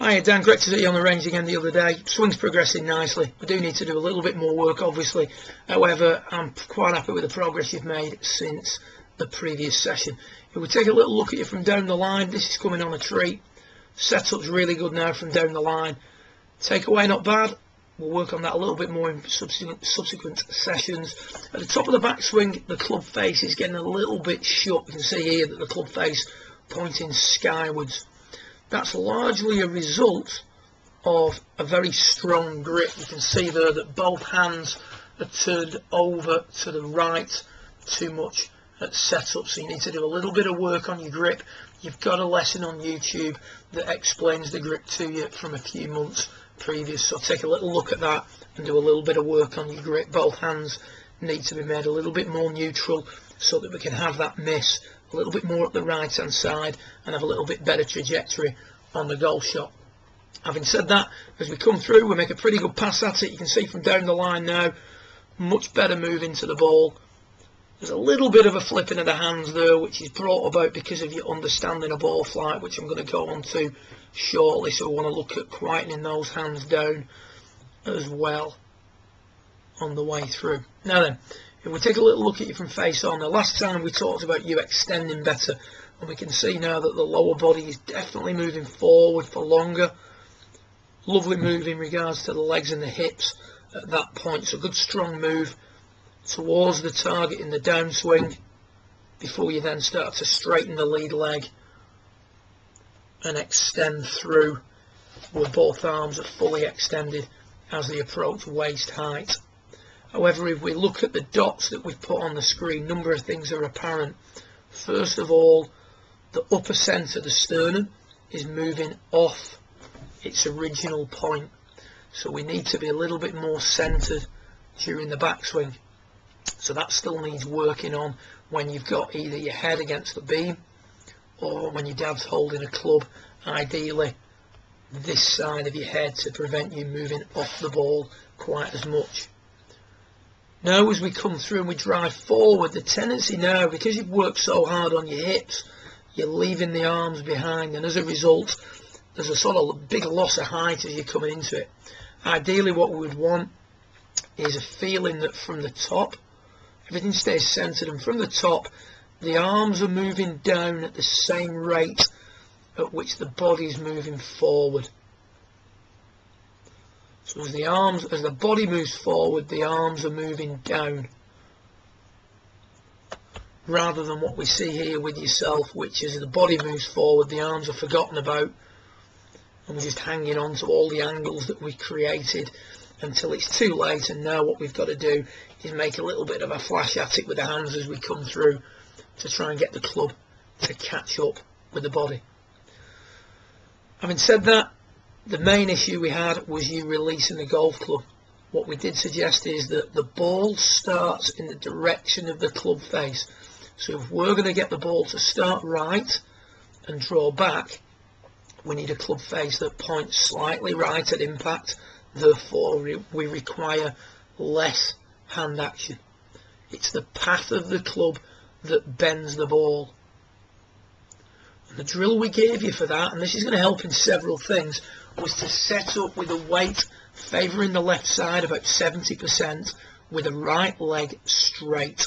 Hi, Dan, great to see you on the range again the other day. Swing's progressing nicely. We do need to do a little bit more work, obviously. However, I'm quite happy with the progress you've made since the previous session. If we take a little look at you from down the line, this is coming on a tree. Setup's really good now from down the line. Takeaway not bad. We'll work on that a little bit more in subsequent sessions. At the top of the backswing, the club face is getting a little bit shut. You can see here that the club face pointing skywards. That's largely a result of a very strong grip. You can see there that both hands are turned over to the right too much at setup, so you need to do a little bit of work on your grip. You've got a lesson on YouTube that explains the grip to you from a few months previous, so take a little look at that and do a little bit of work on your grip. Both hands need to be made a little bit more neutral so that we can have that miss a little bit more at the right hand side and have a little bit better trajectory on the golf shot. Having said that, as we come through, we make a pretty good pass at it. You can see from down the line now, much better move into the ball. There's a little bit of a flipping of the hands there, which is brought about because of your understanding of ball flight, which I'm going to go on to shortly. So we want to look at quietening those hands down as well on the way through. Now then, if we take a little look at you from face on, the last time we talked about you extending better, and we can see now that the lower body is definitely moving forward for longer. Lovely move in regards to the legs and the hips at that point. So good strong move towards the target in the downswing before you then start to straighten the lead leg and extend through with both arms are fully extended as they approach waist height. However, if we look at the dots that we've put on the screen, a number of things are apparent. First of all, the upper centre, the sternum, is moving off its original point. So we need to be a little bit more centred during the backswing. So that still needs working on when you've got either your head against the beam or when your dad's holding a club, ideally this side of your head to prevent you moving off the ball quite as much. Now as we come through and we drive forward, the tendency now, because you've worked so hard on your hips, you're leaving the arms behind, and as a result there's a sort of big loss of height as you're coming into it. Ideally what we would want is a feeling that from the top everything stays centered, and from the top the arms are moving down at the same rate at which the body is moving forward. So as the body moves forward, the arms are moving down, rather than what we see here with yourself, which is the body moves forward, the arms are forgotten about, and we're just hanging on to all the angles that we created until it's too late. And now what we've got to do is make a little bit of a flash at it with the hands as we come through to try and get the club to catch up with the body. Having said that, the main issue we had was you releasing the golf club. What we did suggest is that the ball starts in the direction of the club face. So if we're going to get the ball to start right and draw back, we need a club face that points slightly right at impact. Therefore we require less hand action. It's the path of the club that bends the ball. And the drill we gave you for that, and this is going to help in several things, was to set up with a weight favouring the left side about 70% with a right leg straight.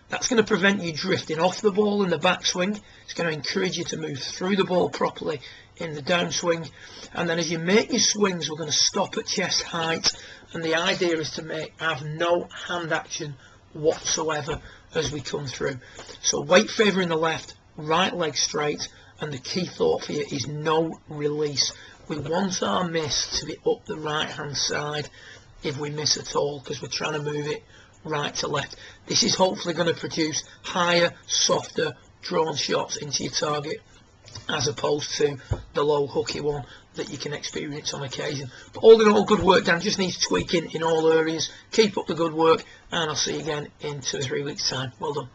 That's going to prevent you drifting off the ball in the backswing. It's going to encourage you to move through the ball properly in the downswing. And then as you make your swings, we're going to stop at chest height, and the idea is to have no hand action whatsoever as we come through. So weight favouring the left, right leg straight, and the key thought for you is no release. We want our miss to be up the right hand side if we miss at all, because we're trying to move it right to left. This is hopefully going to produce higher, softer, drawn shots into your target, as opposed to the low hooky one that you can experience on occasion. But all in all, good work, Dan. Just needs tweaking in all areas. Keep up the good work, and I'll see you again in 2 or 3 weeks time. Well done.